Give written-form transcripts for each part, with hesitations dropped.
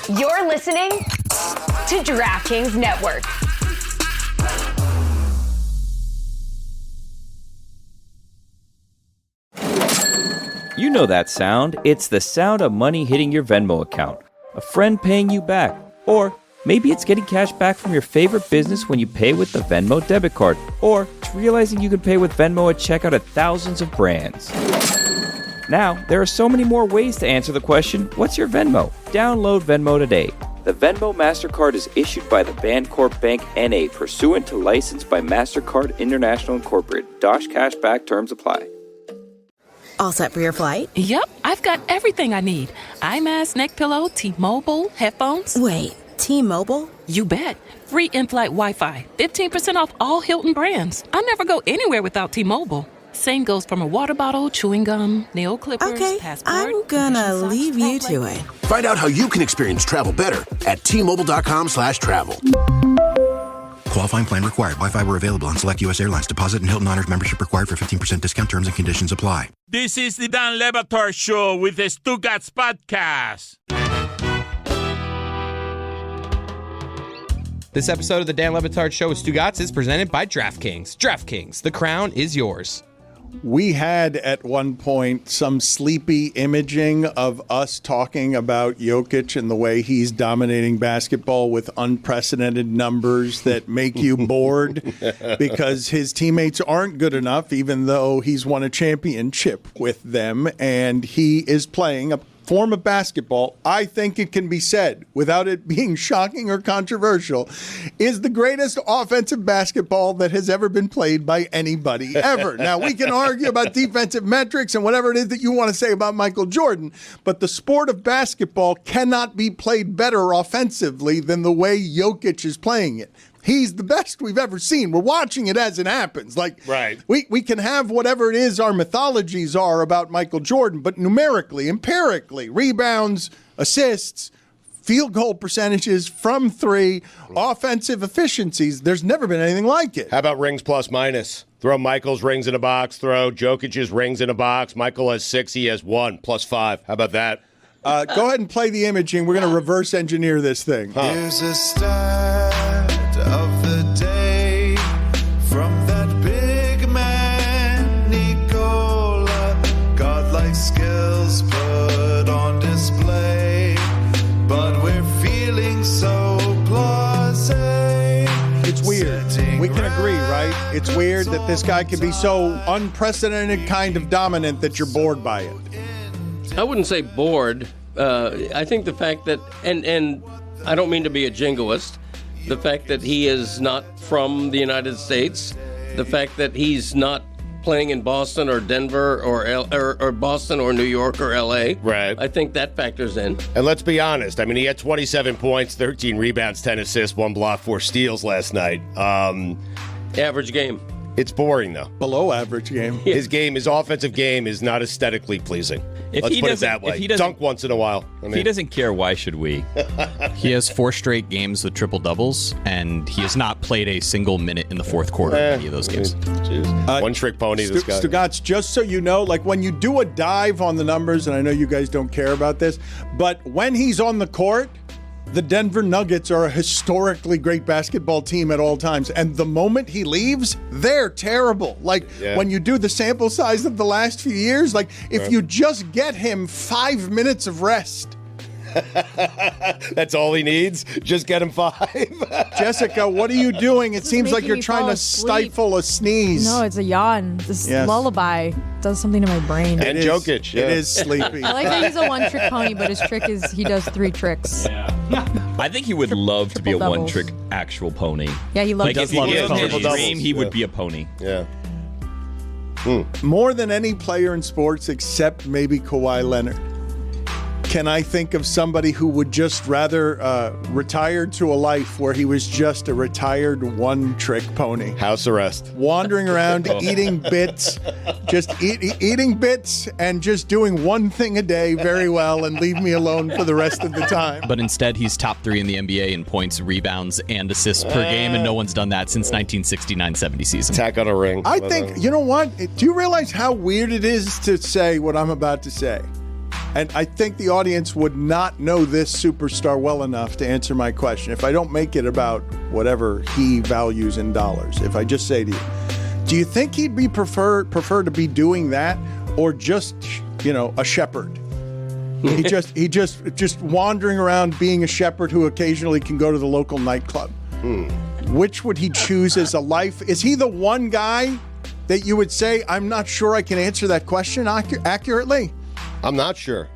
You're listening to DraftKings Network. You know that sound. It's the sound of money hitting your Venmo account. A friend paying you back. Or maybe it's getting cash back from your favorite business when you pay with the Venmo debit card. Or it's realizing you can pay with Venmo at checkout at thousands of brands. Now, there are so many more ways to answer the question, what's your Venmo? Download Venmo today. The Venmo MasterCard is issued by the Bancorp Bank N.A. pursuant to license by MasterCard International Incorporated. Dosh Cashback terms apply. All set for your flight? Yep, I've got everything I need. Eye mask, neck pillow, T-Mobile, headphones. Wait, T-Mobile? You bet. Free in-flight Wi-Fi. 15% off all Hilton brands. I never go anywhere without T-Mobile. Same goes from a water bottle, chewing gum, nail clippers, okay, passport. I'm gonna leave you to it. Find out how you can experience travel better at T-Mobile.com/travel. Qualifying plan required. Wi-Fi were available on select U.S. airlines. Deposit and Hilton Honors membership required for 15% discount. Terms and conditions apply. This is the Dan Le Batard Show with the Stugotz podcast. This episode of the Dan Le Batard Show with Stugotz is presented by DraftKings. DraftKings, the crown is yours. We had at one point some sleepy imaging of us talking about Jokic and the way he's dominating basketball with unprecedented numbers that make you bored because his teammates aren't good enough, even though he's won a championship with them, and he is playing a form of basketball, I think it can be said, without it being shocking or controversial, is the greatest offensive basketball that has ever been played by anybody ever. Now, we can argue about defensive metrics and whatever it is that you want to say about Michael Jordan, but the sport of basketball cannot be played better offensively than the way Jokic is playing it. He's the best we've ever seen. We're watching it as it happens. Right. We can have whatever it is our mythologies are about Michael Jordan, but numerically, empirically, rebounds, assists, field goal percentages from three, offensive efficiencies, there's never been anything like it. How about rings plus minus? Throw Michael's rings in a box, throw Jokic's rings in a box. Michael has 6, he has 1, plus 5. How about that? Go ahead and play the imaging. We're going to reverse engineer this thing. Here's a start of the day from that big man, Nikola. Godlike skills put on display, but we're feeling so blasé. It's weird. We can agree, right? It's weird that this guy can be so unprecedented kind of dominant that you're bored by it. I wouldn't say bored. I think the fact that, and I don't mean to be a jingoist, the fact that he is not from the United States, the fact that he's not playing in Boston or Denver or Boston or New York or L.A. Right. I think that factors in. And let's be honest. I mean, he had 27 points, 13 rebounds, 10 assists, 1 block, 4 steals last night. Average game. It's boring, though. Below average game. Yeah. His offensive game is not aesthetically pleasing. Let's put it that way. Dunk once in a while. If he doesn't care, why should we? He has 4 straight games with triple-doubles, and he has not played a single minute in the fourth quarter of any of those games. One-trick pony, this guy. Stugotz, just so you know, like when you do a dive on the numbers, and I know you guys don't care about this, but when he's on the court, the Denver Nuggets are a historically great basketball team at all times. And the moment he leaves, they're terrible. Like, when you do the sample size of the last few years, like, if you just get him 5 minutes of rest. That's all he needs? Just get him 5? Jessica, what are you doing? It seems like you're trying to stifle a sneeze. No, it's a yawn. This lullaby does something to my brain. And Jokic. It is sleepy. I like that he's a one-trick pony, but his trick is he does 3 tricks. I think he would love to be a one-trick actual pony. Yeah, he loves if he was in his dream, he would be a pony. Yeah. More than any player in sports except maybe Kawhi Leonard. Can I think of somebody who would just rather retire to a life where he was just a retired one-trick pony? House arrest. Wandering around, eating bits, just eating bits and just doing one thing a day very well and leave me alone for the rest of the time. But instead, he's top 3 in the NBA in points, rebounds, and assists per game, and no one's done that since 1969-70 season. Tack on a ring. I think, you know what? Do you realize how weird it is to say what I'm about to say? And I think the audience would not know this superstar well enough to answer my question. If I don't make it about whatever he values in dollars, if I just say to you, do you think he'd be prefer to be doing that or just, a shepherd? He just wandering around being a shepherd who occasionally can go to the local nightclub. Which would he choose as a life? Is he the one guy that you would say, I'm not sure I can answer that question accurately? I'm not sure.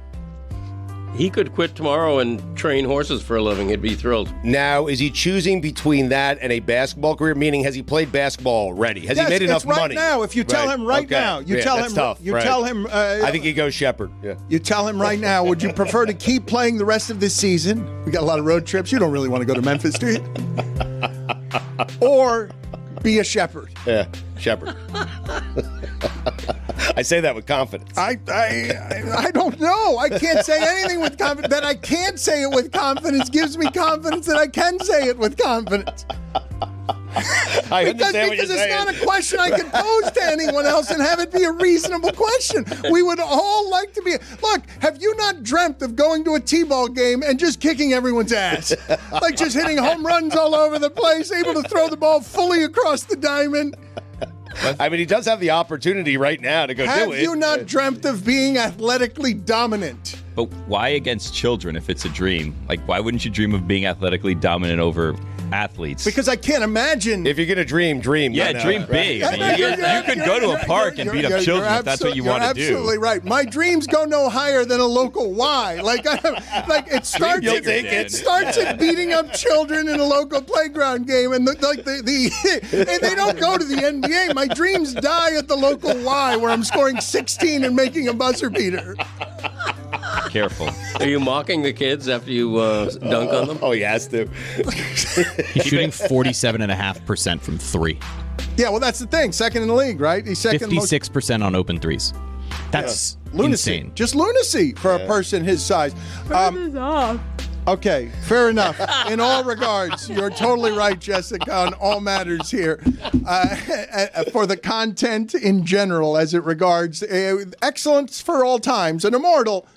He could quit tomorrow and train horses for a living. He'd be thrilled. Now, is he choosing between that and a basketball career? Meaning, has he played basketball already? Has he made enough right money? Now, if you tell him right now, tell him. I think he goes shepherd. Yeah. You tell him right now. Would you prefer to keep playing the rest of this season? We got a lot of road trips. You don't really want to go to Memphis, do you? Or be a shepherd? Yeah, shepherd. I say that with confidence. I don't know. I can't say anything with confidence. That I can't say it with confidence gives me confidence that I can say it with confidence. Because it's not a question I can pose to anyone else and have it be a reasonable question. We would all like to be. Look, have you not dreamt of going to a T-ball game and just kicking everyone's ass? Like just hitting home runs all over the place, able to throw the ball fully across the diamond? I mean, he does have the opportunity right now to go do it. Have you not dreamt of being athletically dominant? But why against children if it's a dream? Like, why wouldn't you dream of being athletically dominant over athletes? Because I can't imagine. If you're going to dream. Yeah, dream big. Right. I mean, you could go to a park and beat up children if that's what you want to do. You're absolutely right. My dreams go no higher than a local Y. It starts at beating up children in a local playground game, and and they don't go to the NBA. My dreams die at the local Y where I'm scoring 16 and making a buzzer beater. Careful. Are you mocking the kids after you dunk on them? Oh, he has to. He's shooting 47.5% from 3. Yeah, well, that's the thing. Second in the league, right? He's second 56% on open threes. That's lunacy. insane. Just lunacy for a person his size. Okay, fair enough. In all regards, you're totally right, Jessica, on all matters here. For the content in general, as it regards excellence for all times, an immortal,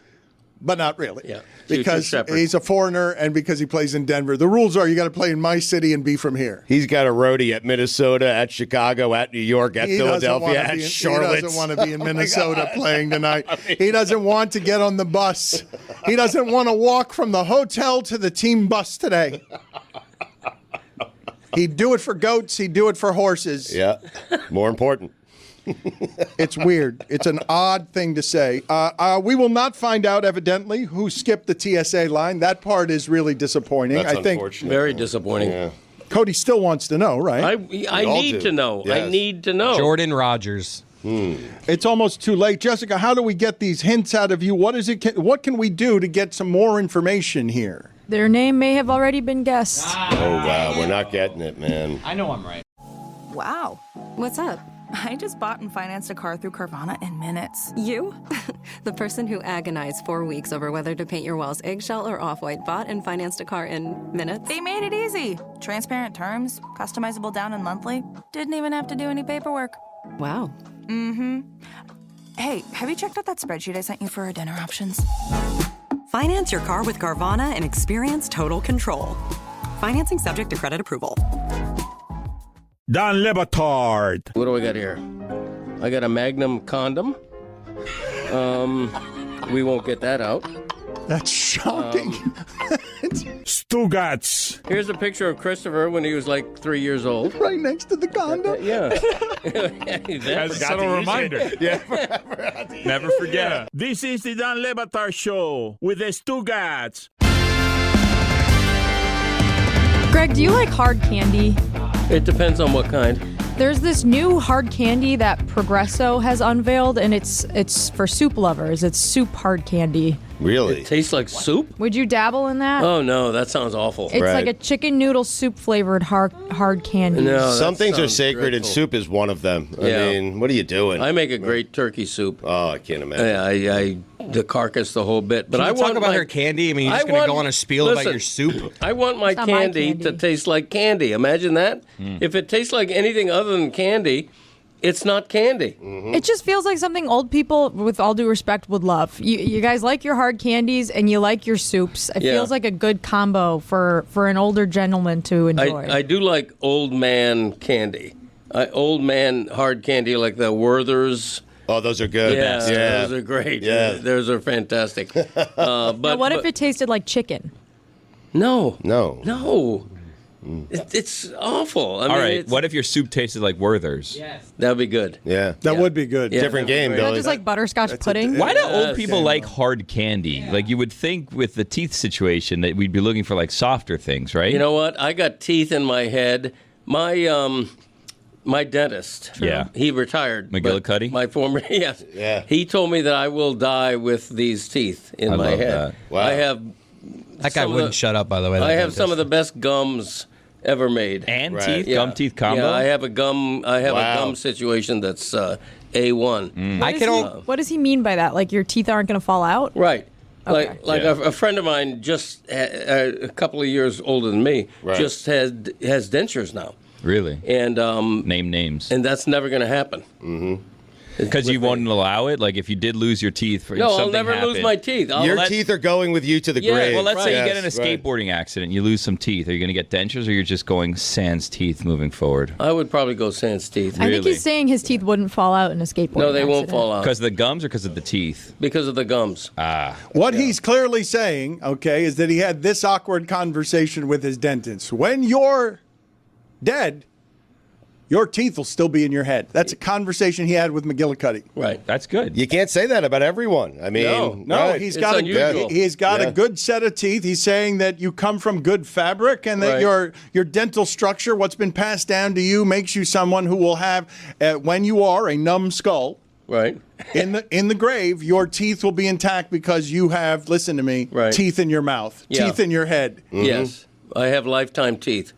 but not really. Yeah. Because he's a foreigner and because he plays in Denver. The rules are you got to play in my city and be from here. He's got a roadie at Minnesota, at Chicago, at New York, at Philadelphia, at Charlotte. He doesn't want to be in Minnesota playing tonight. He doesn't want to get on the bus. He doesn't want to walk from the hotel to the team bus today. He'd do it for goats. He'd do it for horses. Yeah, more important. It's weird. It's an odd thing to say. We will not find out, evidently, who skipped the TSA line. That part is really disappointing. That's unfortunate. Very disappointing. Yeah. Cody still wants to know, right? I need to know. Yes. I need to know. Jordan Rogers. It's almost too late. Jessica, how do we get these hints out of you? What can we do to get some more information here? Their name may have already been guessed. Oh, wow. We're not getting it, man. I know I'm right. Wow. What's up? I just bought and financed a car through Carvana in minutes. You? The person who agonized 4 weeks over whether to paint your walls eggshell or off-white bought and financed a car in minutes? They made it easy. Transparent terms, customizable down and monthly. Didn't even have to do any paperwork. Wow. Mm-hmm. Hey, have you checked out that spreadsheet I sent you for our dinner options? Finance your car with Carvana and experience total control. Financing subject to credit approval. Don Batard. What do I got here? I got a Magnum condom. We won't get that out. That's shocking. Stugotz. Here's a picture of Christopher when he was like 3 years old. Right next to the condom? Yeah. As a subtle reminder. Yeah. Never forget. This is the Don Batard Show with the Stugotz. Greg, do you like hard candy? It depends on what kind. There's this new hard candy that Progresso has unveiled, and it's for soup lovers. It's soup hard candy. Really? It tastes like soup? Would you dabble in that? Oh, no, that sounds awful. It's like a chicken noodle soup flavored hard candy. No, some things are sounds sacred, and dreadful. soup is one of them. Yeah. I mean, what are you doing? I make a great turkey soup. Oh, I can't imagine. Yeah, the carcass, the whole bit. But Can I you talk want about my, her candy? I mean, you're just I going to want- go on a spiel about listen, your soup? I want my It's not my candy to taste like candy. Imagine that. If it tastes like anything other than candy, It's not candy. It just feels like something old people, with all due respect, would love. You guys like your hard candies and you like your soups. It feels like a good combo for an older gentleman to enjoy. I do like old man candy. Old man hard candy like the Werther's. Oh, those are good. Yeah, those are great. Yeah. Those are fantastic. Now, what if it tasted like chicken? No. No. It's awful. All right. What if your soup tasted like Werther's? Yes. That'd be good. Yeah. That would be good. Yeah, Different game, Not Billy. just like butterscotch pudding. Why do old people like hard candy? Like, you would think with the teeth situation that we'd be looking for like softer things, right? You know what? I got teeth in my head. My dentist. Yeah. He retired. McGillicuddy? My former. Yes. Yeah. He told me that I will die with these teeth in I my love head. that. Wow. I have. That guy wouldn't shut up, by the way. I have some of the best gums ever made. And Right. teeth, Yeah. gum teeth combo. Yeah, I have a gum. I have Wow. a gum situation that's A1. What does he mean by that? Like your teeth aren't going to fall out? Right. Okay. Like a friend of mine, just a couple of years older than me, Right. just has dentures now, Really? and Name names. and that's never going to happen. Because you won't allow it? Like, if you did lose your teeth, for No, I'll something never lose happened- my teeth. Your teeth are going with you to the grave. Well, let's say you Right. get in a Yes, right. skateboarding accident, you lose some teeth. Are you going to get dentures, or you're just going sans teeth moving forward? I would probably go sans teeth. I think he's saying his teeth wouldn't fall out in a skateboard. No, they won't fall out Because of the gums or because of the teeth? because of the gums. What he's clearly saying, okay, is that he had this awkward conversation with his dentist. When you're dead, your teeth will still be in your head. That's a conversation he had with McGillicuddy. Right. That's good. You can't say that about everyone. I mean, No, right. he's It's got unusual. he's got Yeah. a good set of teeth. He's saying that you come from good fabric and that Right. your dental structure, what's been passed down to you, makes you someone who will have, when you are a numbskull, Right. in the grave, your teeth will be intact because you have, listen to me, Right. teeth in your mouth, Yeah. teeth in your head. Yes, I have lifetime teeth.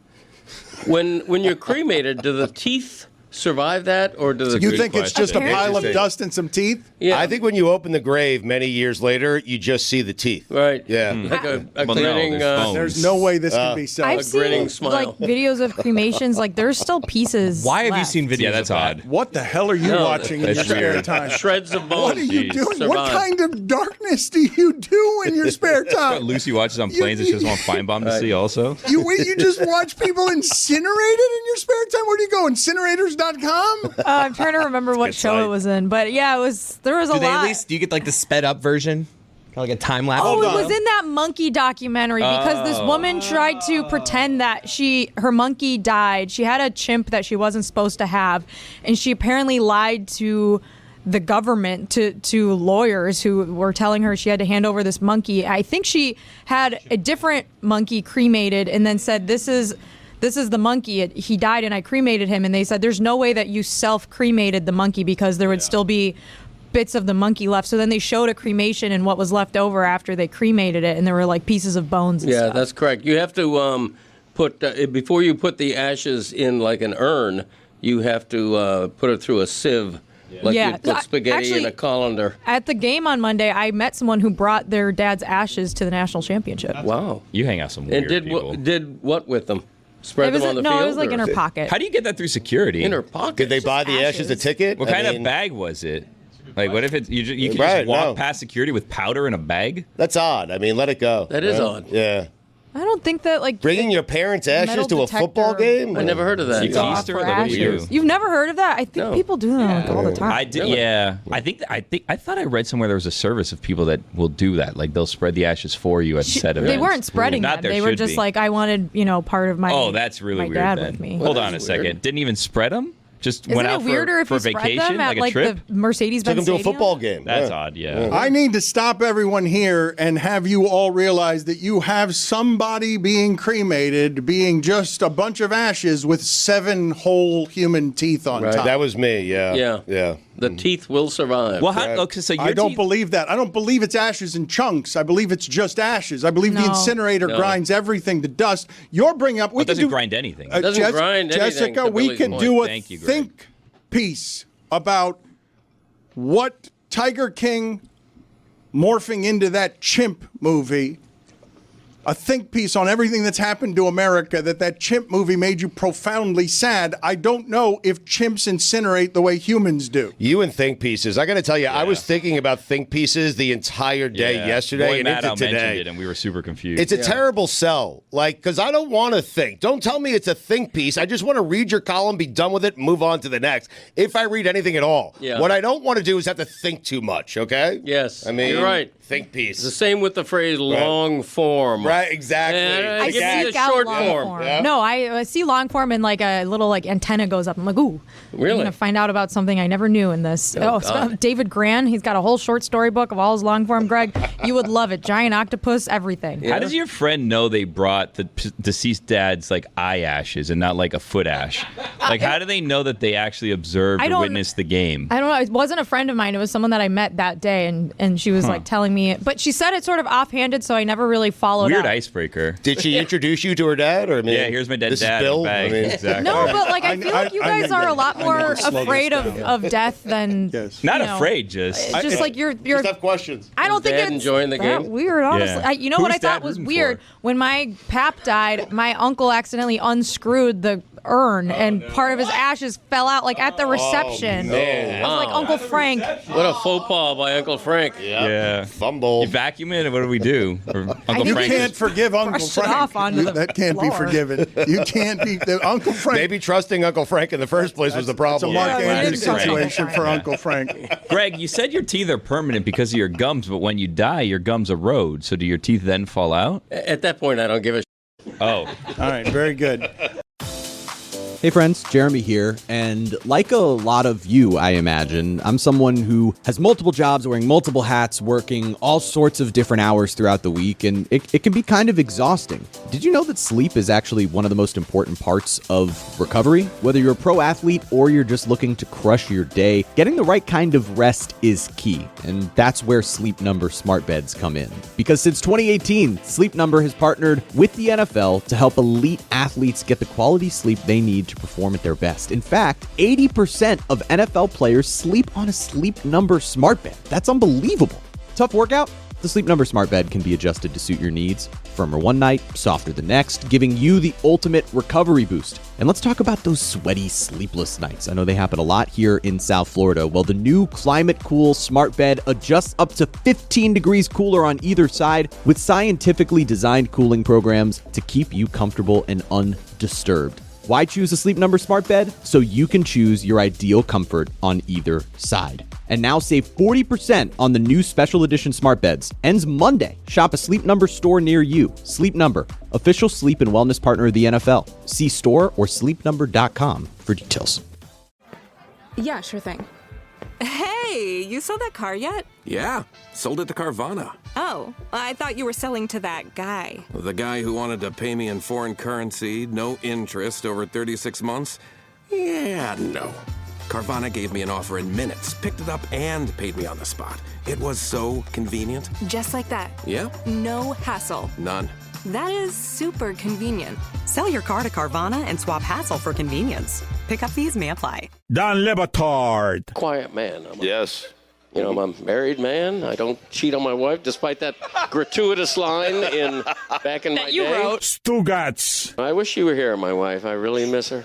When you're cremated, do the teeth survive that, or do the You think it's just a pile of Interesting. dust and some teeth? Yeah. I think when you open the grave many years later, you just see the teeth. Right. Yeah. Like a Well, no, grinning. there's bones. There's no way this can be so. I've grinning seen smile. like videos of cremations. Like there's still pieces. Why have you left. seen videos? Yeah, that's of that? odd. What the hell are you No, watching in your that's spare weird. time? Shreds of bone. What are you Jeez. doing? Survive. What kind of darkness do you do in your spare What time? Lucy watches on planes and she doesn't want Feinbaum to see also? You just watch people incinerated in your spare time? Where do you go? Incinerators.com? I'm trying to remember what good show site. it was in, but yeah, there was a Do they at lot. least, do you get like the sped up version? Kind of like a time lapse? Oh, Hold it on. was in that monkey documentary because this woman tried to pretend that her monkey died. She had a chimp that she wasn't supposed to have, and she apparently lied to the government, to lawyers who were telling her she had to hand over this monkey. I think she had a different monkey cremated and then said, this is the monkey. He died and I cremated him. And they said, there's no way that you self-cremated the monkey because there would still be bits of the monkey left. So then they showed a cremation and what was left over after they cremated it. And there were like pieces of bones and Yeah, stuff. that's correct. You have to put before you put the ashes in like an urn. You have to put it through a sieve, like Yeah. you put spaghetti in Actually- a colander. At the game on Monday, I met someone who brought their dad's ashes to the national championship. Wow. You hang out some weird And people. did what with them? Spread It was them on the no, field? it was like in or- her pocket. How do you get that through security? In her pocket. Did they buy the ashes a ticket? What I kind mean, of bag was it? Like, what if it you can Right, just walk no. past security with powder in a bag? That's odd. I mean, let it go. That is right? odd. Yeah. I don't think that like Bringing your parents' ashes metal to a detector football game? I never heard of that. You off teased her, for like, what do you ashes. do? You've never heard of that? I think No. people do that like, all the time. I did, Really? yeah. I thought I read somewhere there was a service of people that will do that. Like they'll spread the ashes for you at set events. They weren't spreading Not that. there They were should just be. like, I wanted, part of my. Oh, that's really my weird. dad then. with me. Hold Well, on a that's second. weird. Didn't even spread them. Just Isn't went it out weirder if for you spread vacation, them at like a like trip. the Mercedes-Benz Took them to a Stadium? football game. That's yeah. odd. Yeah. I need to stop everyone here and have you all realize that you have somebody being cremated being just a bunch of ashes with 7 whole human teeth on top. That was me, yeah. Yeah. Yeah. The teeth will survive. Well, okay, so your I don't teeth- believe that. I don't believe it's ashes in chunks. I believe it's just ashes. I believe the No. incinerator No. grinds everything to dust. You're bringing up. We It could doesn't do, grind anything. It doesn't grind anything, Jessica, to we Billy's could point. do a Thank you, Greg. think piece about what Tiger King morphing into that chimp movie a think piece on everything that's happened to America, that chimp movie made you profoundly sad. I don't know if chimps incinerate the way humans do. You and think pieces. I got to tell you, I was thinking about think pieces the entire day yesterday and into today. Mentioned it, and we were super confused. It's a terrible sell, because I don't want to think. Don't tell me it's a think piece. I just want to read your column, be done with it, and move on to the next. If I read anything at all, what I don't want to do is have to think too much. Okay? Yes, I mean, you're right. Think piece. It's the same with the phrase long form. Right, exactly. I Give me seek a out short long form. form. No, I see long form and like a little like antenna goes up. I'm like, ooh, really? I'm gonna find out about something I never knew in this. David Gran, he's got a whole short story book of all his long form. Greg, you would love it. Giant octopus, everything. How does your friend know they brought the deceased dad's like eye ashes and not like a foot ash? Like, how do they know that they actually observed or witnessed the game? I don't know. It wasn't a friend of mine. It was someone that I met that day, and she was like telling me. But she said it sort of offhanded, so I never really followed Weird up. icebreaker. Did she introduce you to her dad? Or yeah, here's my dead dad. Bill. Exactly. No, but like I feel like you guys are a lot more afraid of death than not afraid. Just like you're. Just have questions. I don't think it's enjoying the that game. weird. Honestly, Yeah. you know what I Who's dad thought was rooting weird for? when my pap died. My uncle accidentally unscrewed the urn, and part of his ashes fell out like at the reception. man. I was like, Uncle Frank. What a faux pas by Uncle Frank. Yeah. Fumble. You vacuum it, and what do we do? Or Uncle You Frank can't forgive Uncle brushed it Frank. off onto the That can't be floor. forgiven. You can't be Uncle Frank. Maybe trusting Uncle Frank in the first place was the It's a problem. Mark Yeah, Andrews Frank. situation for Uncle Frank. Greg, you said your teeth are permanent because of your gums, but when you die, your gums erode. So do your teeth then fall out? At that point, I don't give a Oh. All right, very good. Hey friends, Jeremy here, and like a lot of you, I imagine, I'm someone who has multiple jobs, wearing multiple hats, working all sorts of different hours throughout the week, and it can be kind of exhausting. Did you know that sleep is actually one of the most important parts of recovery? Whether you're a pro athlete or you're just looking to crush your day, getting the right kind of rest is key, and that's where Sleep Number smart beds come in. Because since 2018, Sleep Number has partnered with the NFL to help elite athletes get the quality sleep they need to perform at their best. In fact, 80% of NFL players sleep on a Sleep Number smart bed. That's unbelievable. Tough workout? The Sleep Number smart bed can be adjusted to suit your needs. Firmer one night, softer the next, giving you the ultimate recovery boost. And let's talk about those sweaty, sleepless nights. I know they happen a lot here in South Florida. Well, the new Climate Cool smart bed adjusts up to 15 degrees cooler on either side with scientifically designed cooling programs to keep you comfortable and undisturbed. Why choose a Sleep Number smart bed? So you can choose your ideal comfort on either side. And now save 40% on the new special edition smart beds. Ends Monday. Shop a Sleep Number store near you. Sleep Number, official sleep and wellness partner of the NFL. See store or sleepnumber.com for details. Yeah, sure thing. Hey, you sold that car yet? Yeah, sold it to Carvana. Oh, I thought you were selling to that guy. The guy who wanted to pay me in foreign currency, no interest, over 36 months? Yeah, no. Carvana gave me an offer in minutes, picked it up, and paid me on the spot. It was so convenient. Just like that. Yeah? No hassle. None. That is super convenient. Sell your car to Carvana and swap hassle for convenience. Pickup fees may apply. Dan Le Batard. quiet man. I'm a married man. I don't cheat on my wife, despite that gratuitous line back in my day. Stugotz. I wish you were here, my wife. I really miss her.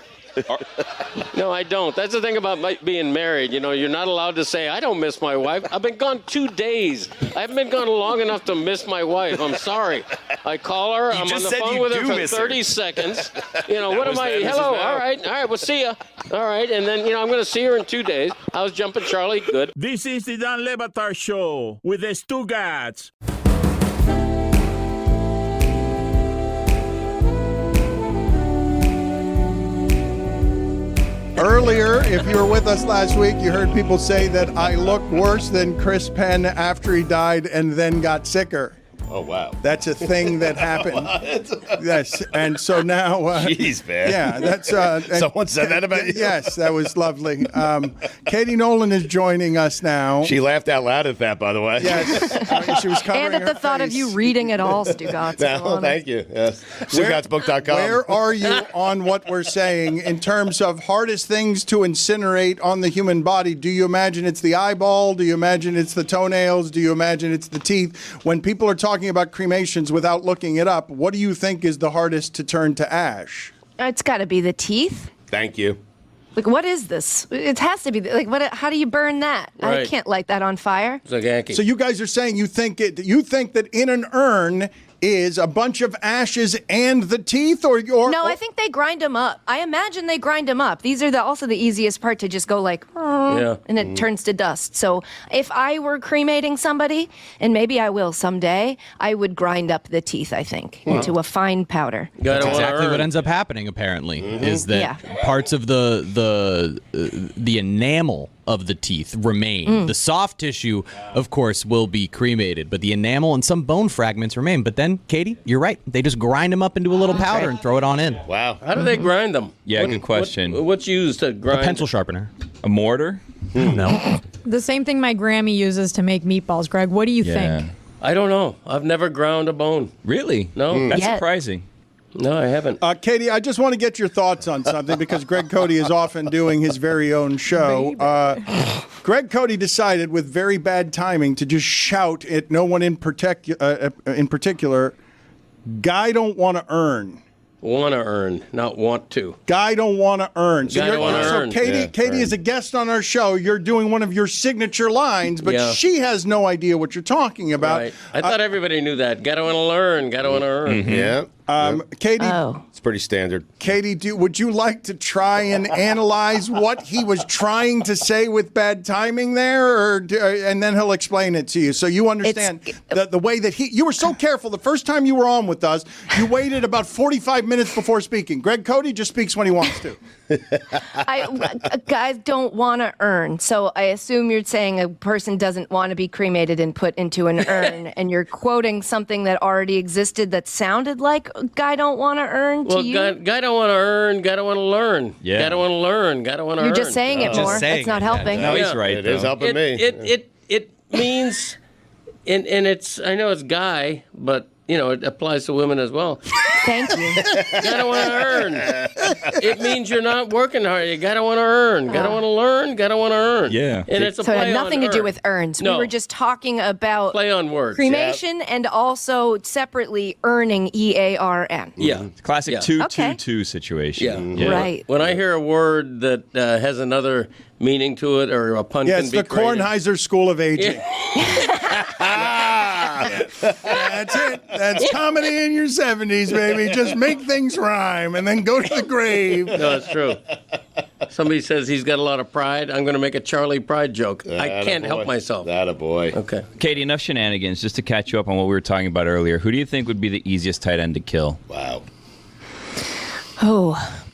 No, I don't. That's the thing about being married. You know, you're not allowed to say, I don't miss my wife. I've been gone 2 days. I haven't been gone long enough to miss my wife. I'm sorry. I call her. I'm on the phone with her for 30 seconds. You know, what am I? Hello. All right. We'll see ya. All right. And then, I'm going to see her in 2 days. How's Jumpin' Charlie? Good. This is the Dan Le Batard Show with the Stugotz. Earlier, if you were with us last week, you heard people say that I looked worse than Chris Penn after he died and then got sicker. Oh, wow. That's a thing that happened. Yes, and so now... Jeez, man. Yeah, that's... Someone said that about you? Yes, that was lovely. Katie Nolan is joining us now. She laughed out loud at that, by the way. Yes, she was covering And at the her thought face. of you reading it all, Stugotz. No, thank you. Yes. Stugotzbook.com. Where are you on what we're saying in terms of hardest things to incinerate on the human body? Do you imagine it's the eyeball? Do you imagine it's the toenails? Do you imagine it's the teeth? When people are talking talking about cremations without looking it up. What do you think is the hardest to turn to ash? It's got to be the teeth. Thank you. Like, what is this? It has to be. Like, what? How do you burn that? I Right. can't light that on fire. It's like Yankee. So you guys are saying you think that in an urn is a bunch of ashes and the teeth, or No, I think they grind them up. I imagine they grind them up. These are also the easiest part to just go like, and it turns to dust. So if I were cremating somebody, and maybe I will someday, I would grind up the teeth, I think, into a fine powder. That's exactly what ends up happening, apparently, is that parts of the enamel of the teeth remain. The soft tissue, of course, will be cremated, but the enamel and some bone fragments remain. But then, Katie, you're right. They just grind them up into a little powder and throw it on in. Wow. How do they grind them? Yeah, good question. What's used to grind? A pencil sharpener. A mortar? No. The same thing my Grammy uses to make meatballs. Greg, what do you think? I don't know. I've never ground a bone. Really? No. That's Yet. surprising. No, I haven't. Katie, I just want to get your thoughts on something because Greg Cody is often doing his very own show. Greg Cody decided with very bad timing to just shout at no one in particular, guy don't want to earn. Want to earn, not want to. Guy don't want to earn. Guy don't wanna earn. Katie is a guest on our show. You're doing one of your signature lines, but she has no idea what you're talking about. Right. I thought everybody knew that. Gotta want to learn. Gotta want to earn. Yeah. Katie, it's pretty standard. Katie, would you like to try and analyze what he was trying to say with bad timing there, and then he'll explain it to you so you understand the way that you were so careful the first time you were on with us. You waited about 45 minutes before speaking. Greg Cody just speaks when he wants to. Guys don't want to earn, so I assume you're saying a person doesn't want to be cremated and put into an urn, and you're quoting something that already existed that sounded like guy don't want to earn to you. Guy don't want to earn. Gotta want to learn. Yeah. Gotta want to learn. Gotta want to earn. You're just saying it more. That's not helping. No, he's right. It is helping me. It means, and it's. I know it's guy, but it applies to women as well. Thank you. Gotta want to earn. It means you're not working hard. You gotta want to earn. Gotta want to learn. Gotta want to earn. Yeah. And it's a So it play had on nothing to do earn. with earns. No. We were just talking about Play on words. cremation and also separately earning, EARN. Yeah. Classic Yeah. 2-2-2 situation. Yeah. Right. When I hear a word that has another meaning to it or a pun Yeah, can it's be the created. Kornheiser School of Aging. That's it. That's comedy in your 70s, baby. Just make things rhyme and then go to the grave. No, it's true. Somebody says he's got a lot of pride. I'm going to make a Charlie Pride joke. I can't help myself. Attaboy. Okay. Katie, enough shenanigans. Just to catch you up on what we were talking about earlier, who do you think would be the easiest tight end to kill? Wow. Oh.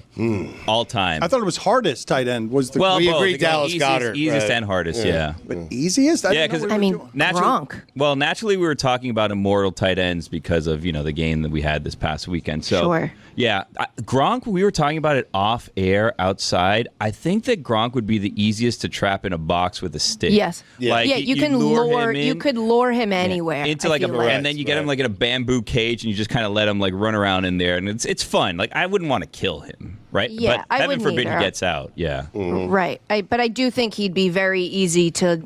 All time. I thought it was hardest tight end was the We both. agreed Dallas Goedert. Easiest right. and hardest, yeah. But easiest? Yeah, because Gronk. Well, naturally, we were talking about immortal tight ends because of the game that we had this past weekend. So, Sure. Yeah, Gronk. We were talking about it off air outside. I think that Gronk would be the easiest to trap in a box with a stick. Yes. Like, you can lure him in, you could lure him anywhere. into I like feel and then you get him like in a bamboo cage and you just kind of let him like run around in there and it's fun. Like I wouldn't want to kill him, right? Yeah, but I heaven wouldn't forbid either. he gets out. Yeah. Right. But I do think he'd be very easy to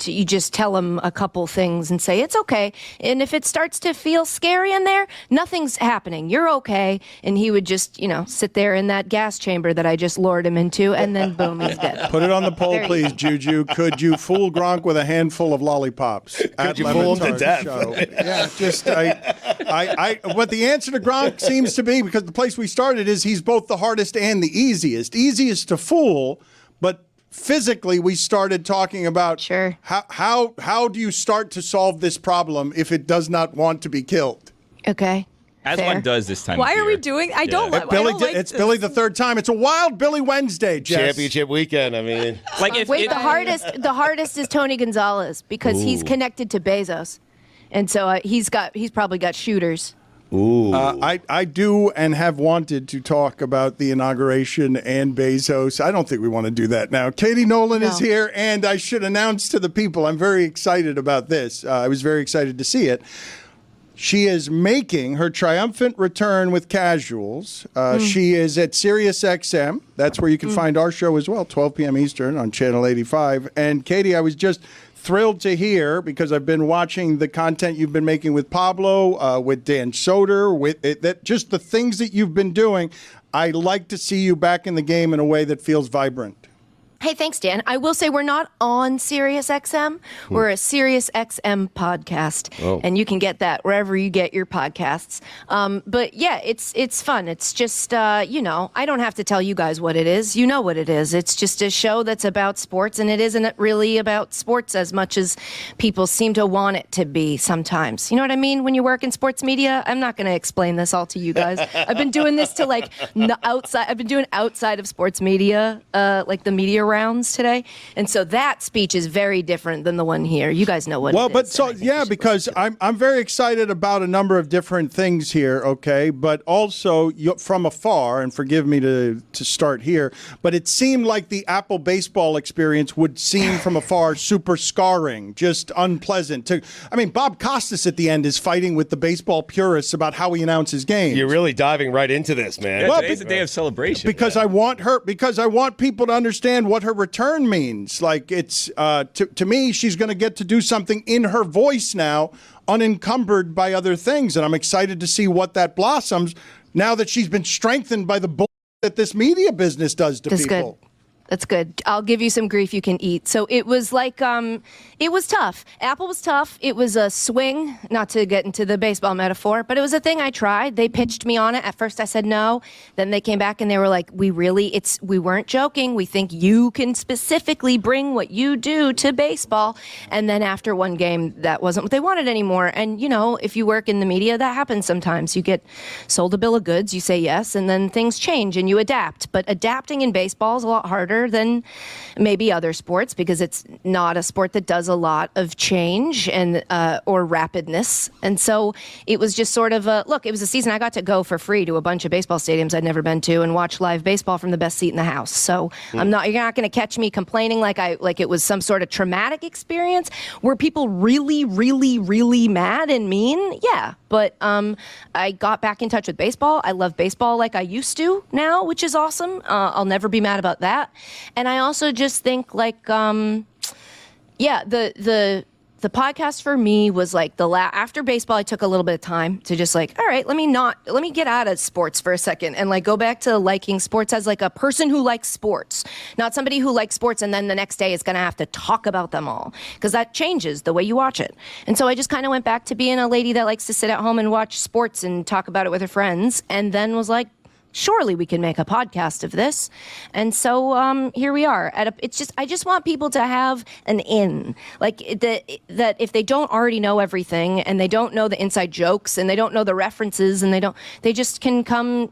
you just tell him a couple things and say, it's okay. And if it starts to feel scary in there, nothing's happening. You're okay. And he would just, sit there in that gas chamber that I just lured him into, and then boom, he's dead. Put it on the poll, Very please, Juju. Could you fool Gronk with a handful of lollipops? Could you fool him to death? Yeah, just what the answer to Gronk seems to be, because the place we started is he's both the hardest and the easiest. Easiest to fool, but physically we started talking about how do you start to solve this problem if it does not want to be killed? Okay. As one does this time. Why of are we year. doing? I don't like. It's Billy the third time. It's a wild Billy Wednesday, Jess. Championship weekend. I mean, The hardest is Tony Gonzalez because he's connected to Bezos, and so he's probably got shooters. Ooh. I do and have wanted to talk about the inauguration and Bezos. I don't think we want to do that now. Katie Nolan is here, and I should announce to the people I'm very excited about this. I was very excited to see it. She is making her triumphant return with Casuals. She is at Sirius XM. That's where you can find our show as well, 12 p.m. Eastern on Channel 85. And Katie, I was just thrilled to hear, because I've been watching the content you've been making with Pablo, with Dan Soder, with that, just the things that you've been doing. I like to see you back in the game in a way that feels vibrant. Hey, thanks, Dan. I will say we're not on Sirius XM. We're a Sirius XM podcast, and you can get that wherever you get your podcasts. But yeah, it's fun. It's just, I don't have to tell you guys what it is. You know what it is. It's just a show that's about sports, and it isn't really about sports as much as people seem to want it to be sometimes. You know what I mean? When you work in sports media, I'm not going to explain this all to you guys. I've been doing this to outside. I've been doing outside of sports media, like the media rounds today, and so that speech is very different than the one here. You guys know what it is. Well, but so yeah, because I'm very excited about a number of different things here. Okay, but also from afar, and forgive me to start here, but it seemed like the Apple baseball experience would seem from afar super scarring, just unpleasant. Bob Costas at the end is fighting with the baseball purists about how he announces games. You're really diving right into this, man. Yeah, well, today's a day of celebration. Because I want people to understand what her return means. Like, it's to me, she's going to get to do something in her voice now, unencumbered by other things, and I'm excited to see what that blossoms now that she's been strengthened by the bull that this media business does to people. Good. That's good. I'll give you some grief you can eat. So it was like, it was tough. Apple was tough. It was a swing, not to get into the baseball metaphor, but it was a thing I tried. They pitched me on it. At first I said no. Then they came back and they were like, we weren't joking. We think you can specifically bring what you do to baseball. And then after one game, that wasn't what they wanted anymore. And, if you work in the media, that happens sometimes. You get sold a bill of goods, you say yes, and then things change and you adapt. But adapting in baseball is a lot harder than maybe other sports, because it's not a sport that does a lot of change and or rapidness. And so it was just sort of it was a season I got to go for free to a bunch of baseball stadiums I'd never been to and watch live baseball from the best seat in the house. So you're not going to catch me complaining like it was some sort of traumatic experience. Were people really, really, really mad and mean? Yeah. But I got back in touch with baseball. I love baseball like I used to now, which is awesome. I'll never be mad about that. And I also just think the podcast for me was like after baseball, I took a little bit of time to just all right, let me get out of sports for a second and go back to liking sports as like a person who likes sports, not somebody who likes sports and then the next day is going to have to talk about them all, because that changes the way you watch it. And so I just kind of went back to being a lady that likes to sit at home and watch sports and talk about it with her friends, and then was like, surely we can make a podcast of this. And so here we are. I just want people to have an in. That if they don't already know everything and they don't know the inside jokes and they don't know the references and they just can come,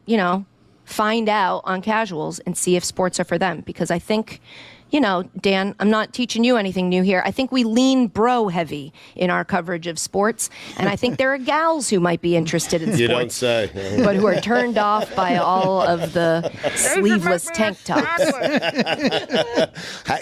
find out on Casuals and see if sports are for them. Because I think, Dan, I'm not teaching you anything new here. I think we lean bro heavy in our coverage of sports. And I think there are gals who might be interested in sports. You don't say. But who are turned off by all of the sleeveless tank tops.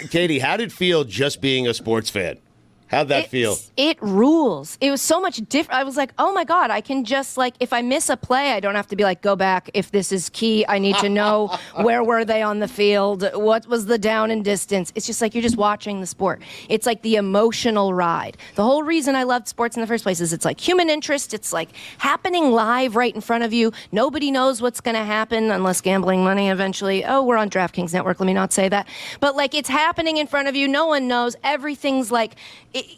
Katie, how did it feel just being a sports fan? How'd that feel? It rules. It was so much different. I was like, oh my God, I can just if I miss a play, I don't have to be like, go back. If this is key, I need to know where were they on the field? What was the down and distance? It's just you're just watching the sport. It's like the emotional ride. The whole reason I loved sports in the first place is it's human interest. It's happening live right in front of you. Nobody knows what's going to happen unless gambling money eventually. Oh, we're on DraftKings Network. Let me not say that. But it's happening in front of you. No one knows. Everything's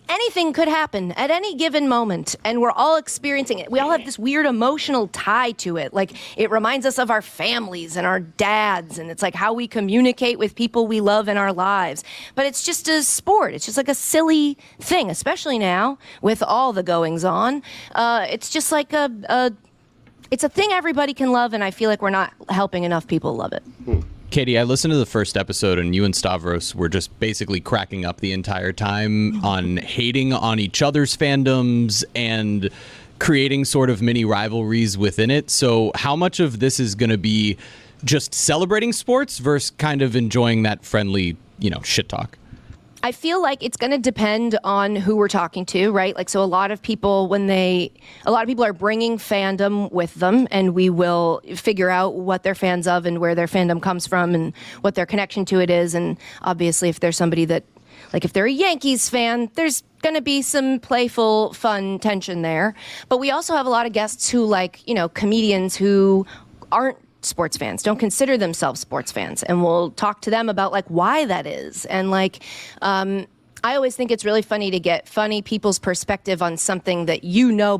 anything could happen at any given moment, and we're all experiencing it. We all have this weird emotional tie to it. It reminds us of our families and our dads, and it's how we communicate with people we love in our lives. But it's just a sport. It's just a silly thing, especially now with all the goings on. It's just it's a thing everybody can love, and I feel like we're not helping enough people love it. Katie, I listened to the first episode, and you and Stavros were just basically cracking up the entire time on hating on each other's fandoms and creating sort of mini rivalries within it. So how much of this is going to be just celebrating sports versus kind of enjoying that friendly, shit talk? I feel like it's going to depend on who we're talking to, right? So a lot of people are bringing fandom with them, and we will figure out what they're fans of and where their fandom comes from and what their connection to it is. And obviously, if there's somebody that Like if they're a Yankees fan, there's going to be some playful, fun tension there. But we also have a lot of guests who comedians who aren't sports fans, don't consider themselves sports fans. And we'll talk to them about why that is. And I always think it's really funny to get funny people's perspective on something that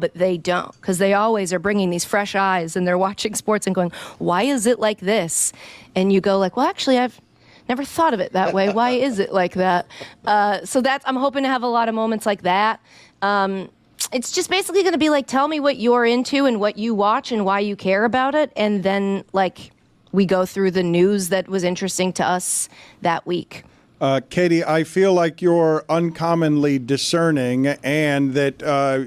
but they don't, because they always are bringing these fresh eyes and they're watching sports and going, why is it like this? And you go well, actually, I've never thought of it that way. Why is it like that? So I'm hoping to have a lot of moments like that. It's just basically going to be tell me what you're into and what you watch and why you care about it. And then we go through the news that was interesting to us that week. Katie, I feel like you're uncommonly discerning and that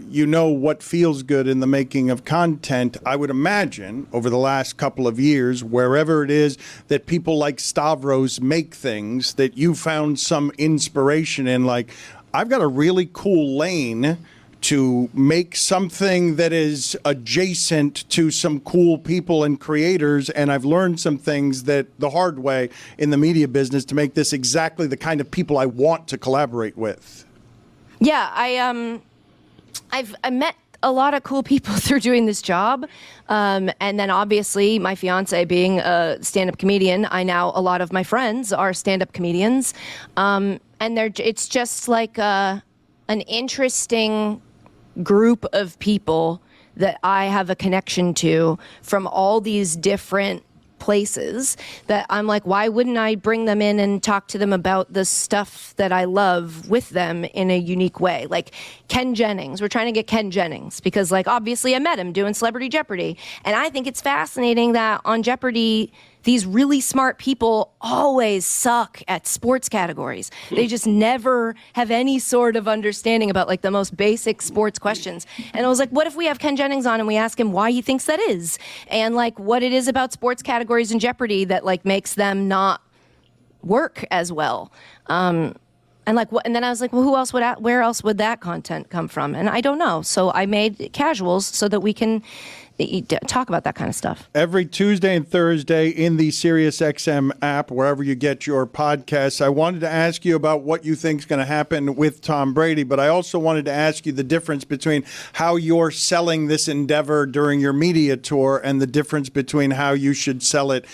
you know what feels good in the making of content. I would imagine over the last couple of years, wherever it is that people like Stavros make things, that you found some inspiration in. I've got a really cool lane to make something that is adjacent to some cool people and creators, and I've learned some things that the hard way in the media business to make this exactly the kind of people I want to collaborate with. Yeah, I met a lot of cool people through doing this job, and then obviously my fiance being a stand-up comedian, a lot of my friends are stand-up comedians, and it's just an interesting group of people that I have a connection to from all these different places that I'm why wouldn't I bring them in and talk to them about the stuff that I love with them in a unique way? Ken Jennings, we're trying to get Ken Jennings because obviously I met him doing Celebrity Jeopardy, and I think it's fascinating that on Jeopardy these really smart people always suck at sports categories. They just never have any sort of understanding about the most basic sports questions. And I was what if we have Ken Jennings on and we ask him why he thinks that is? And what it is about sports categories in Jeopardy that makes them not work as well. And then I was well, where else would that content come from? And I don't know. So I made casuals so that we can talk about that kind of stuff. Every Tuesday and Thursday in the SiriusXM app, wherever you get your podcasts. I wanted to ask you about what you think is going to happen with Tom Brady, but I also wanted to ask you the difference between how you're selling this endeavor during your media tour and the difference between how you should sell it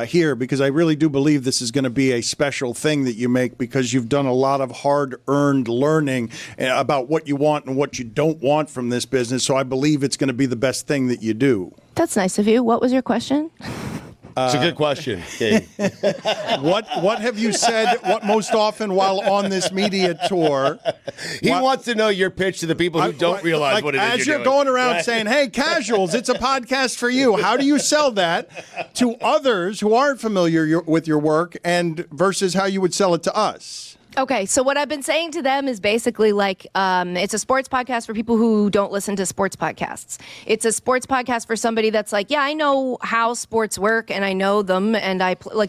here, because I really do believe this is going to be a special thing that you make because you've done a lot of hard-earned learning about what you want and what you don't want from this business. So I believe it's going to be the best thing that you do. That's nice of you. What was your question? It's a good question. What have you said most often while on this media tour? He wants to know your pitch to the people who don't realize what it is as you're going around saying, hey, casuals, it's a podcast for you. How do you sell that to others who aren't familiar with your work and versus how you would sell it to us? Okay, so what I've been saying to them is basically it's a sports podcast for people who don't listen to sports podcasts. It's a sports podcast for somebody that's yeah, I know how sports work and I know them and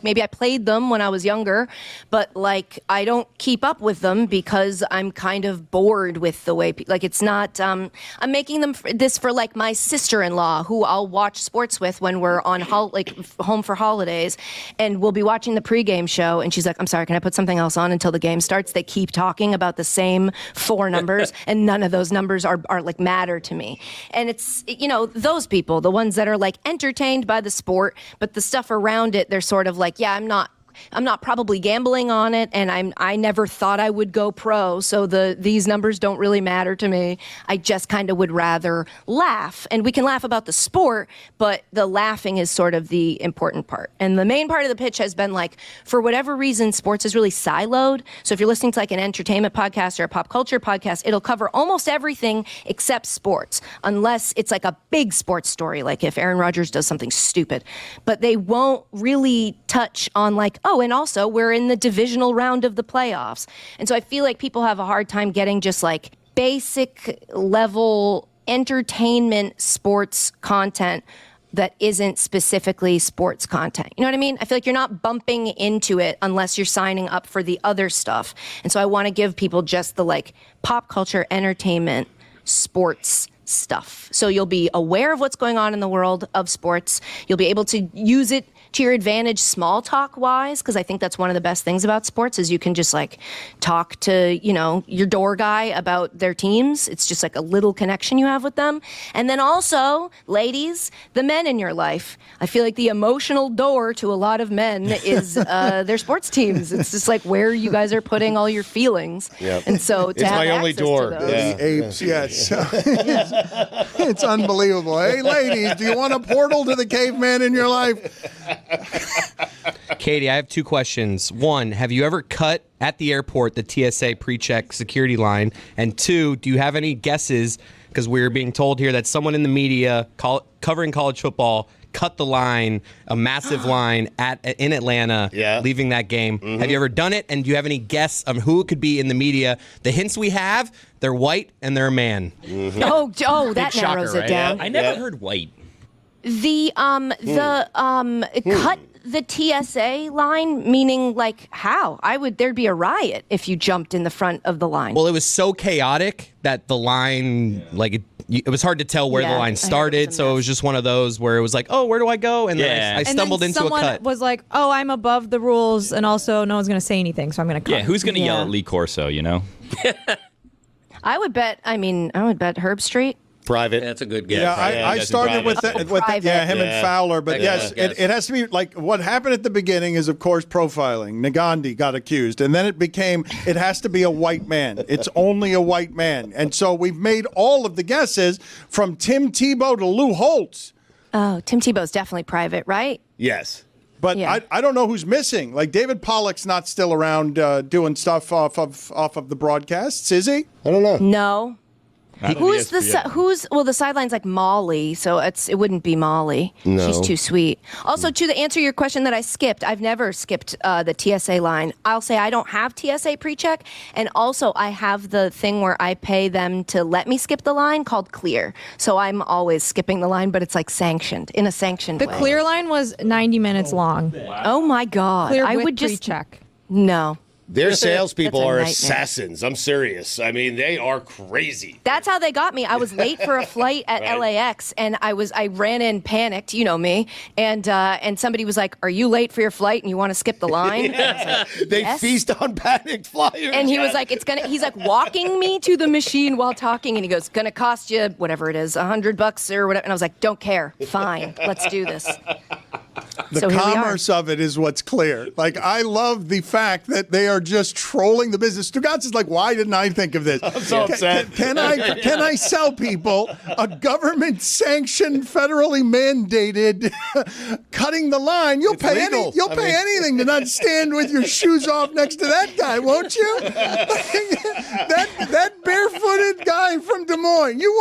maybe I played them when I was younger, but I don't keep up with them because I'm kind of bored with the way it's not. I'm making them this for my sister-in-law who I'll watch sports with when we're on home for holidays, and we'll be watching the pregame show, and she's I'm sorry, can I put something else on until the game starts? They keep talking about the same four numbers and none of those numbers are matter to me. And it's those people, the ones that are entertained by the sport, but the stuff around it, they're sort of yeah, I'm not probably gambling on it, and I never thought I would go pro, so these numbers don't really matter to me. I just kind of would rather laugh, and we can laugh about the sport, but the laughing is sort of the important part. And the main part of the pitch has been for whatever reason, sports is really siloed. So if you're listening to an entertainment podcast or a pop culture podcast, it'll cover almost everything except sports, unless it's a big sports story, if Aaron Rodgers does something stupid. But they won't really touch on and also we're in the divisional round of the playoffs. And so I feel people have a hard time getting just basic level entertainment sports content that isn't specifically sports content. You know what I mean? I feel you're not bumping into it unless you're signing up for the other stuff. And so I want to give people just the pop culture, entertainment, sports stuff. So you'll be aware of what's going on in the world of sports. You'll be able to use it to your advantage small talk wise, because I think that's one of the best things about sports is you can just like talk to, your door guy about their teams. It's just like a little connection you have with them. And then also, ladies, the men in your life. I feel like the emotional door to a lot of men is their sports teams. It's just like where you guys are putting all your feelings. Yep. And so to it's have my only access door. to those, The apes, yes. It's unbelievable. Hey, ladies, do you want a portal to the caveman in your life? Katie, I have 2 questions. 1, have you ever cut at the airport the TSA pre-check security line? And 2, do you have any guesses? Because we're being told here that someone in the media covering college football cut the line, a massive line in Atlanta, leaving that game. Mm-hmm. Have you ever done it? And do you have any guess on who it could be in the media? The hints we have, they're white and they're a man. Mm-hmm. Oh, that narrows it down. I never heard white. Cut the TSA line, meaning like how? There'd be a riot if you jumped in the front of the line. Well, it was so chaotic that the line, it was hard to tell where the line started. So it was just one of those where it was like, oh, where do I go? And then I stumbled into a cut. Someone was like, oh, I'm above the rules, and also no one's going to say anything, so I'm going to cut. Yeah, who's going to yell at Lee Corso, I would bet Herb Street. Private. That's a good guess. Yeah, I started with him and Fowler. But yes, it has to be like what happened at the beginning is, of course, profiling. Nagandi got accused. And then it has to be a white man. It's only a white man. And so we've made all of the guesses from Tim Tebow to Lou Holtz. Oh, Tim Tebow's definitely private, right? Yes. But I don't know who's missing. Like David Pollock's not still around doing stuff off of the broadcasts, is he? I don't know. No. The sideline's like Molly, so it wouldn't be Molly. No. She's too sweet. Also, to answer your question that I skipped, I've never skipped the TSA line. I'll say I don't have TSA pre-check, and also I have the thing where I pay them to let me skip the line called Clear. So I'm always skipping the line, but it's like sanctioned, in a sanctioned way. The Clear line was 90 minutes long. Oh my God. Clear I with would just pre-check. No. Their salespeople are nightmare. assassins. I'm serious. I mean, they are crazy. That's how they got me. I was late for a flight at LAX, and I ran in panicked, you know me, and somebody was like, "Are you late for your flight and you want to skip the line?" And I was like, they yes. feast on panicked flyers. And he was like, he's like walking me to the machine while talking, and he goes, "Gonna cost you whatever it is, $100 or whatever." And I was like, "Don't care. Fine. Let's do this." The commerce of it is what's clear. Like, I love the fact that they are just trolling the business. Stugotz is like, why didn't I think of this? I'm so upset. Can I sell people a government-sanctioned, federally mandated cutting the line? You'll pay anything to not stand with your shoes off next to that guy, won't you? that barefooted guy from Des Moines. You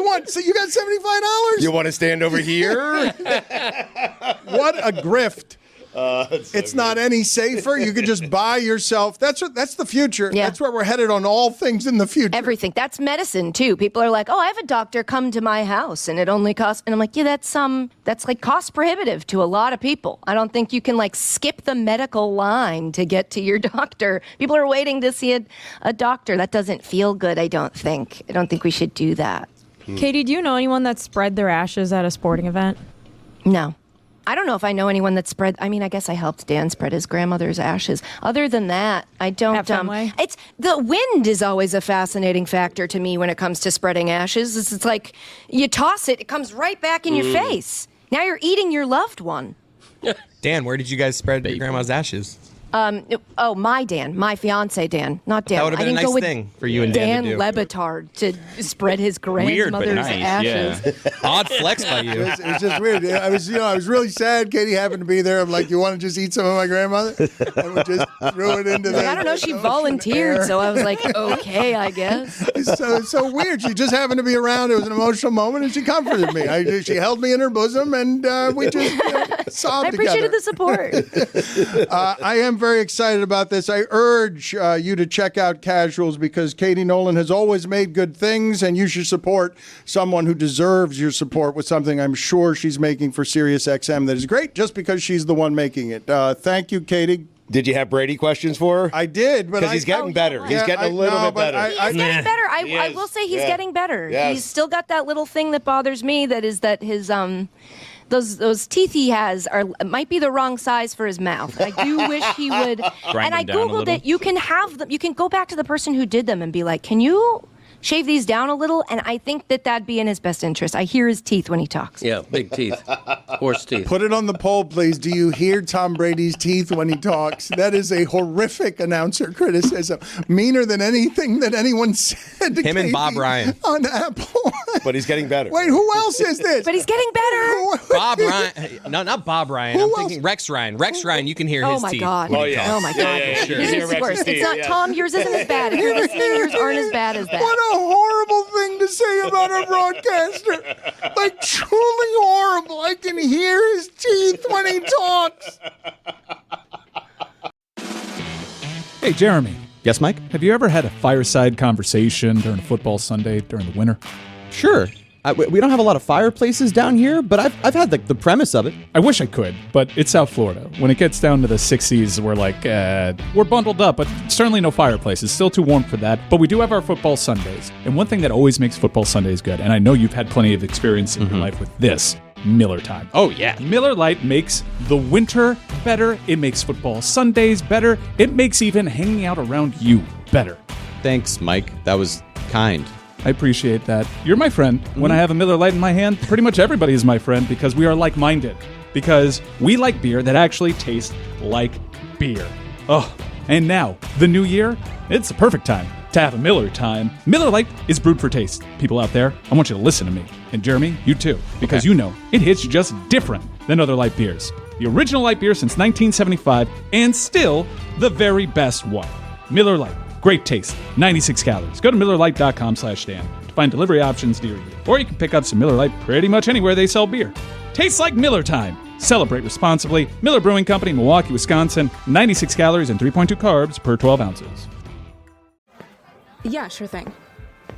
got $75? You want to stand over here? What a grift. It's not any safer. You could just buy yourself. That's the future. Yeah. That's where we're headed on all things in the future. Everything. That's medicine too. People are like, "Oh, I have a doctor come to my house and it only costs," and I'm like, "Yeah, that's like cost prohibitive to a lot of people. I don't think you can like skip the medical line to get to your doctor. People are waiting to see a doctor. That doesn't feel good, I don't think. I don't think we should do that." Katie, do you know anyone that spread their ashes at a sporting event? No. I don't know if I know anyone that spread. I mean, I guess I helped Dan spread his grandmother's ashes. Other than that, I don't. At Fenway? It's the wind is always a fascinating factor to me when it comes to spreading ashes. It's like you toss it, it comes right back in your face. Now you're eating your loved one. Dan, where did you guys spread your grandma's ashes? My Dan, my fiance Dan, not Dan. That would have been a nice thing for you and Dan to do. Dan Batard to spread his grandmother's ashes. Yeah. Odd flex by you. It was just weird. I was really sad. Katie happened to be there. I'm like, "You want to just eat some of my grandmother?" And we just threw it into the. I don't know. She volunteered, so I was like, "Okay, I guess." It's so weird. She just happened to be around. It was an emotional moment, and she comforted me. She held me in her bosom, and we just sobbed I appreciated together. the support. I am very excited about this. I urge you to check out Casuals because Katie Nolan has always made good things, and you should support someone who deserves your support with something I'm sure she's making for SiriusXM that is great just because she's the one making it. Thank you, Katie. Did you have Brady questions for her? I did, but because he's getting better. He's getting a little bit better. He's getting better. I will say he's getting better. Yes. He's still got that little thing that bothers me. That is that his those teeth he has might be the wrong size for his mouth. I do wish he would. And I Googled it. You can have them. You can go back to the person who did them and be like, can you shave these down a little? And I think that'd be in his best interest. I hear his teeth when he talks. Yeah, big teeth. Horse teeth. Put it on the poll, please. Do you hear Tom Brady's teeth when he talks? That is a horrific announcer criticism. Meaner than anything that anyone said to Him and Casey Bob Ryan. on Apple. But he's getting better. Wait, who else is this? But he's getting better. Bob Ryan. No, not Bob Ryan. I'm thinking Rex Ryan. Rex Ryan, you can hear his teeth. God. when he talks. Oh, my God. Yours is worse. It's not, Tom, yours isn't as bad. If you're listening, yours aren't as bad as that. What a horrible thing to say about a broadcaster. Like, truly horrible. I can hear his teeth when he talks. Hey, Jeremy. Yes, Mike? Have you ever had a fireside conversation during a football Sunday during the winter? Sure. We don't have a lot of fireplaces down here, but I've had the premise of it. I wish I could, but it's South Florida. When it gets down to the 60s, we're like, we're bundled up, but certainly no fireplaces. Still too warm for that. But we do have our football Sundays. And one thing that always makes football Sundays good, and I know you've had plenty of experience in your life with this, Miller time. Oh, yeah. Miller Lite makes the winter better. It makes football Sundays better. It makes even hanging out around you better. Thanks, Mike. That was kind. I appreciate that. You're my friend. When I have a Miller Lite in my hand, pretty much everybody is my friend because we are like-minded. Because we like beer that actually tastes like beer. Oh, and now, the new year, it's the perfect time to have a Miller time. Miller Lite is brewed for taste. People out there, I want you to listen to me. And Jeremy, you too. Because you know, it hits just different than other light beers. The original light beer since 1975, and still the very best one. Miller Lite. Great taste, 96 calories. Go to MillerLite.com/Dan to find delivery options near you. Or you can pick up some Miller Lite pretty much anywhere they sell beer. Tastes like Miller time. Celebrate responsibly. Miller Brewing Company, Milwaukee, Wisconsin. 96 calories and 3.2 carbs per 12 ounces. Yeah, sure thing.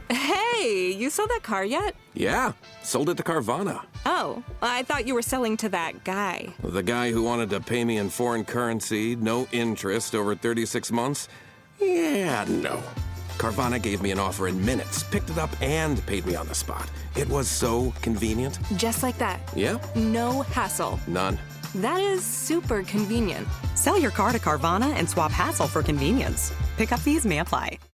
Hey, you sold that car yet? Yeah, sold it to Carvana. Oh, I thought you were selling to that guy. The guy who wanted to pay me in foreign currency, no interest, over 36 months? Yeah, no. Carvana gave me an offer in minutes, picked it up, and paid me on the spot. It was so convenient. Just like that. Yeah? No hassle. None. That is super convenient. Sell your car to Carvana and swap hassle for convenience. Pickup fees may apply.